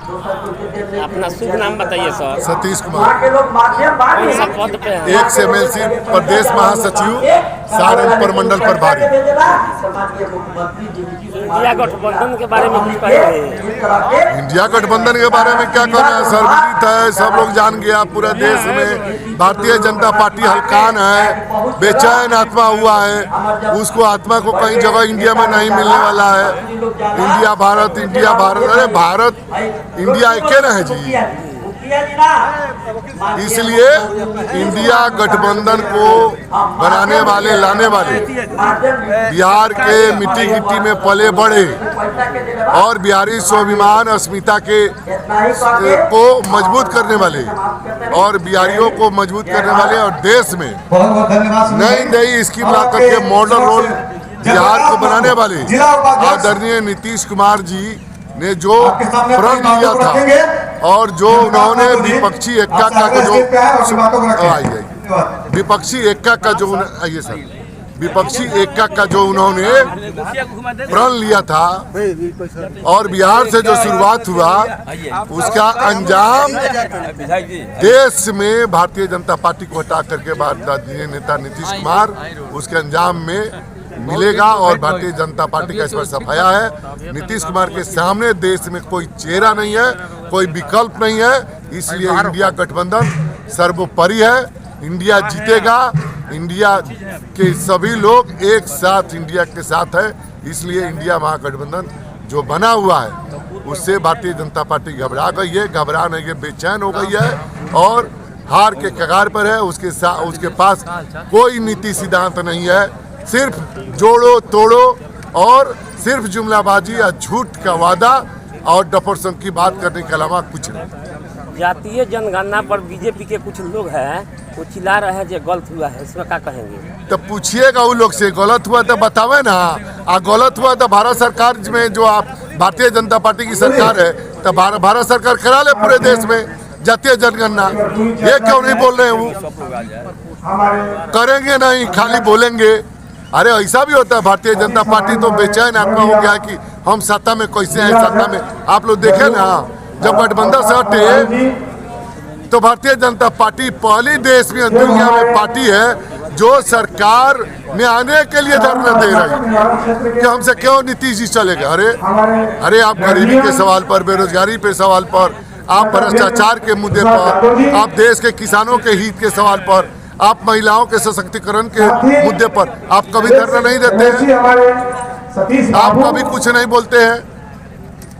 अपना शुभ नाम बताइए सर। सतीश कुमार, कौन सा पद पे है? एक्स MLC प्रदेश महासचिव सारण प्रमंडल प्रभारी। इंडिया गठबंधन के बारे में कुछ कहेंगे? इंडिया गठबंधन के बारे में क्या कहना है, सर्वविदित है, सब लोग जान गया पूरे देश में। भारतीय जनता पार्टी हलकान है, बेचैन आत्मा हुआ है, उसको आत्मा को कहीं जगह इंडिया में नहीं मिलने वाला है। इंडिया भारत, इंडिया भारत, अरे भारत इंडिया एक न है जी। इसलिए इंडिया गठबंधन को बनाने वाले, लाने वाले, बिहार के मिट्टी गिट्टी में पले बढ़े और बिहारी स्वाभिमान अस्मिता के को मजबूत करने वाले और बिहारियों को मजबूत करने वाले और देश में नई नई स्कीम ला करके मॉडल रोल बिहार को बनाने वाले आदरणीय नीतीश कुमार जी ने जो प्रण लिया था और जो उन्होंने विपक्षी एक्का का जो विपक्षी एक्का का जो आइए सर विपक्षी एक्का का जो उन्होंने प्रण लिया था और बिहार से जो शुरुआत हुआ उसका अंजाम देश में भारतीय जनता पार्टी को हटा करके भारतीय नेता नीतीश कुमार उसके अंजाम में मिलेगा। और भारतीय जनता पार्टी का इस पर सफाया है, नीतीश कुमार के सामने देश में कोई चेहरा नहीं है, कोई विकल्प नहीं है। इसलिए इंडिया गठबंधन सर्वोपरि है, इंडिया जीतेगा, इंडिया के सभी लोग एक साथ इंडिया के साथ है। इसलिए इंडिया महागठबंधन जो बना हुआ है उससे भारतीय जनता पार्टी घबरा गई है, घबरा नहीं है, बेचैन हो गई है और हार के कगार पर है। उसके पास कोई नीति सिद्धांत नहीं है, सिर्फ जोड़ो तोड़ो और सिर्फ जुमलाबाजी या झूठ का वादा और डपरसन की बात करने के अलावा कुछ नहीं। जातीय जनगणना पर बीजेपी के कुछ लोग हैं वो चिल्ला रहे हैं जो गलत हुआ है, इसमें क्या कहेंगे? तो पूछिएगा उन लोग से, गलत हुआ तो बतावे ना। गलत हुआ तो भारत सरकार में जो आप भारतीय जनता पार्टी की सरकार है तो भारत सरकार करा ले पूरे देश में जातीय जनगणना। ये क्यों नहीं बोल रहे हैं? वो करेंगे नहीं, खाली बोलेंगे। अरे ऐसा भी होता है, भारतीय जनता पार्टी तो बेचैन आत्मा हो गया कि हम सत्ता में कैसे हैं, सत्ता में। आप लोग देखे ना, जब गठबंधन से हटे तो भारतीय जनता पार्टी पहली देश में दुनिया में पार्टी है जो सरकार में आने के लिए धरना दे रही है कि हमसे क्यों नीतीश जी चले गए। अरे आप गरीबी के सवाल पर, बेरोजगारी पे सवाल पर, आप भ्रष्टाचार के मुद्दे पर, आप देश के किसानों के हित के सवाल पर, आप महिलाओं के सशक्तिकरण के मुद्दे पर आप कभी धरना नहीं देते हैं, आप कभी कुछ नहीं बोलते हैं।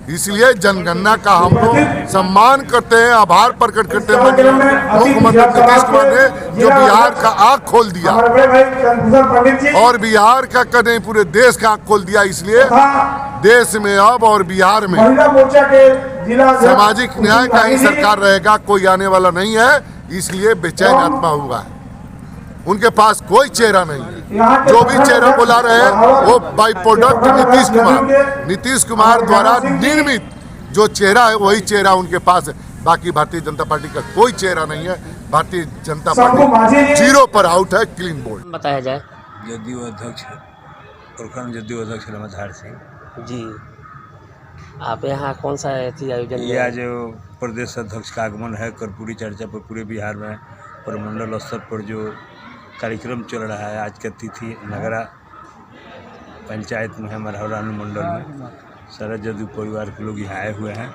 इसलिए जनगणना का हम लोग सम्मान करते हैं, आभार प्रकट करते हैं मुख्यमंत्री नीतीश कुमार ने जो बिहार का आँख खोल दिया और बिहार का नहीं पूरे देश का आँख खोल दिया। इसलिए देश में अब और बिहार में सामाजिक न्याय का ही सरकार रहेगा, कोई आने वाला नहीं है। इसलिए बेचैन आत्मा हुआ है, उनके पास कोई चेहरा नहीं है। जो भी चेहरा बुला रहे हैं वो बाई प्रोडक्ट नीतीश कुमार द्वारा निर्मित जो चेहरा है वही चेहरा उनके पास है। बाकी भारतीय जनता पार्टी का कोई चेहरा नहीं है। भारतीय जनता पार्टी जीरो पर आउट है, क्लीन बोल्ड। बताया जाए। जदयू अध्यक्ष प्रखंड जदयू अध्यक्ष रमधार सिंह जी, आप यहाँ कौन सा आयोजन? ये आज प्रदेश अध्यक्ष का आगमन है। कर्पूरी चर्चा पर पूरे बिहार में प्रमंडल स्तर पर जो कार्यक्रम चल रहा है, आज का तिथि नगरा पंचायत में है, मरहौरा अनुमंडल में। सारा जदयू परिवार के लोग यहाँ आए हुए हैं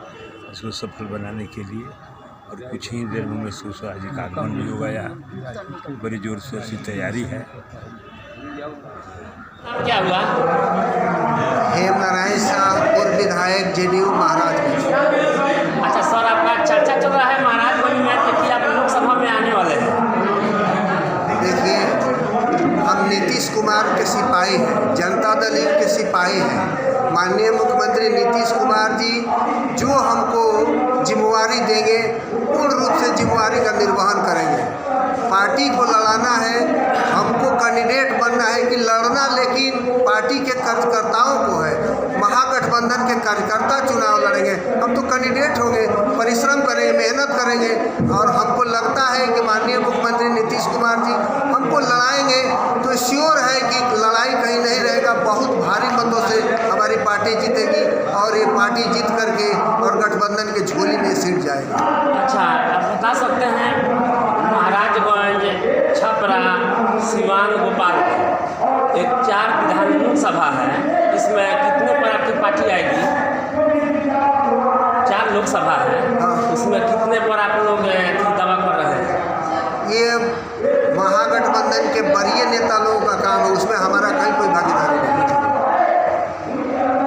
इसको सफल बनाने के लिए और कुछ ही देर में महसूस हो आज का आगमन भी होगा। यहाँ बड़ी जोर शोर से तैयारी है। क्या हुआ? हेम नारायण शाह पूर्व विधायक जेडीयू महाराजगंज। अच्छा सर, आपका चर्चा चल रहा है महाराजगंज में कि आप लोकसभा में आने वाले हैं। देखिए, हम नीतीश कुमार के सिपाही हैं, जनता दल के सिपाही हैं। माननीय मुख्यमंत्री नीतीश कुमार जी जो हमको जिम्मेवारी देंगे पूर्ण रूप से जिम्मेवारी का निर्वहन करेंगे। पार्टी को लड़ाना है, हमको कैंडिडेट बनना है कि लड़ना, लेकिन पार्टी के कार्यकर्ताओं को है। महागठबंधन के कार्यकर्ता चुनाव लड़ेंगे, हम तो कैंडिडेट होंगे, परिश्रम करेंगे, मेहनत करेंगे और हमको लगता है कि माननीय मुख्यमंत्री नीतीश कुमार जी हमको लड़ाएंगे तो श्योर है कि लड़ाई कहीं नहीं रहेगा। बहुत भारी मतों से हमारी पार्टी जीतेगी और ये पार्टी जीत करके और गठबंधन के झोली जाएगा। अच्छा, आप बता सकते हैं महाराजगंज, छपरा, सिवान, गोपालगंज एक 4 विधान लोकसभा है, इसमें कितने पर आपकी पार्टी आएगी? 4 लोकसभा है, इसमें कितने पर आप लोग दावा कर रहे हैं? ये महागठबंधन के वरीय नेता लोगों का काम है, उसमें हमारा कहीं कोई भागीदारी नहीं है।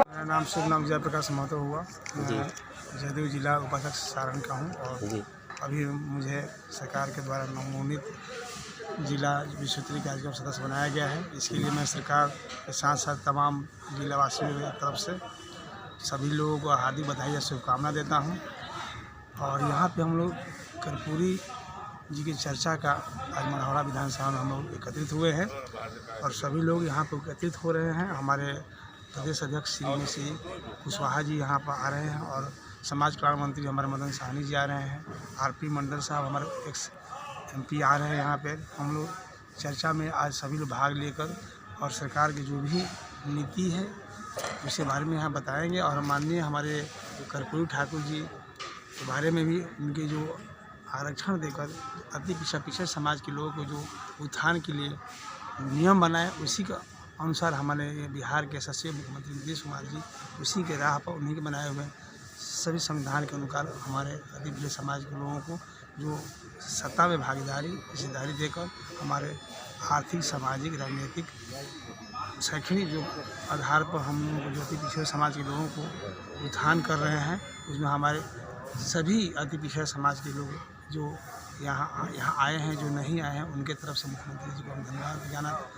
मेरा नाम शुभ नाम जयप्रकाश महतो हुआ। मैं जदयू जिला उपाध्यक्ष सारण का हूँ और अभी मुझे सरकार के द्वारा नवोन्नीत जिला विश्व स्तरीय कार्यक्रम सदस्य बनाया गया है। इसके लिए मैं सरकार के साथ साथ तमाम जिलावासियों की तरफ से सभी लोगों को हार्दिक बधाई और शुभकामना देता हूँ। और यहाँ पे हम लोग कर्पूरी जी की चर्चा का आज मढ़ौरा विधानसभा में हम लोग एकत्रित हुए हैं और सभी लोग यहाँ पर एकत्रित हो रहे हैं। हमारे प्रदेश अध्यक्ष श्री कुशवाहा जी यहाँ पर आ रहे हैं और समाज कल्याण मंत्री हमारे मदन साहनी जी आ रहे हैं। आरपी मंडल साहब हमारे एक्स MP आ रहे हैं। यहाँ पे हम लोग चर्चा में आज सभी लोग भाग लेकर और सरकार की जो भी नीति है उसके बारे में यहाँ बताएंगे। और माननीय हमारे कर्पूरी ठाकुर जी के बारे में भी उनके जो आरक्षण देकर अति पिछड़े समाज के लोगों को जो उत्थान के लिए नियम बनाए, उसी का अनुसार हमारे बिहार के यशस्वी मुख्यमंत्री नीतीश कुमार जी उसी के राह पर उन्हीं के बनाए हुए सभी संविधान के अनुसार हमारे अति पिछड़े समाज के लोगों को जो सत्ता में भागीदारी हिस्सेदारी देकर हमारे आर्थिक, सामाजिक, राजनीतिक, शैक्षणिक जो आधार पर हम लोगों को जो अति पिछड़े समाज के लोगों को उत्थान कर रहे हैं, उसमें हमारे सभी अति पिछड़े समाज के लोग जो यहाँ आए हैं, जो नहीं आए हैं, उनके तरफ से मुख्यमंत्री जी को हम धन्यवाद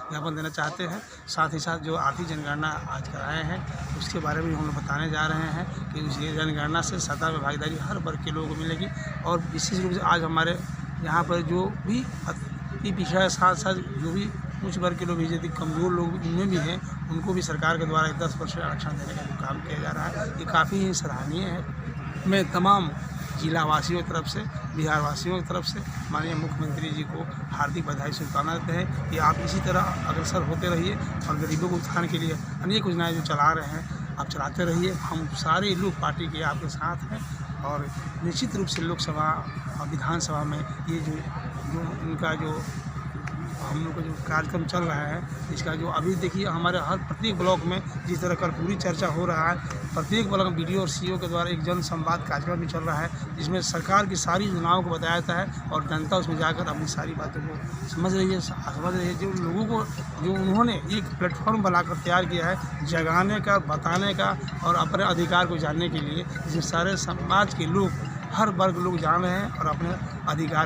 ज्ञापन देना चाहते हैं। साथ ही साथ जो आर्थिक जनगणना आज कराए हैं उसके बारे में हम लोग बताने जा रहे हैं कि उस जनगणना से सत्ता में भागीदारी हर वर्ग के लोगों को मिलेगी। और विशेष रूप से आज हमारे यहाँ पर जो भी अति पिछड़ा साथ साथ जो भी उच्च वर्ग के लोग भी, यदि कमज़ोर लोग उनमें भी हैं, उनको भी सरकार के द्वारा 10% आरक्षण देने का जो काम किया जा रहा है ये काफ़ी ही सराहनीय है। मैं तमाम जिलावासियों की तरफ से, बिहार वासियों की तरफ से माननीय मुख्यमंत्री जी को हार्दिक बधाई शुभकामना देते हैं कि आप इसी तरह अग्रसर होते रहिए और गरीबों को उत्थान के लिए अनेक योजनाएं जो चला रहे हैं आप चलाते रहिए। हम सारे लोग पार्टी के आपके साथ हैं और निश्चित रूप से लोकसभा और विधानसभा में ये जो उनका जो हम लोग का जो कार्यक्रम चल रहा है इसका जो अभी देखिए हमारे हर प्रत्येक ब्लॉक में जिस तरह कर्पूरी चर्चा हो रहा है, प्रत्येक ब्लॉक में BDO और CO के द्वारा एक जन संवाद कार्यक्रम भी चल रहा है जिसमें सरकार की सारी योजनाओं को बताया जाता है और जनता उसमें जाकर अपनी सारी बातों को समझ रही है। जो लोगों को जो उन्होंने एक प्लेटफॉर्म बनाकर तैयार किया है जगाने का, बताने का और अपने अधिकार को जानने के लिए, जिसमें सारे समाज के लोग, हर वर्ग लोग जान रहे हैं और अपने अधिकार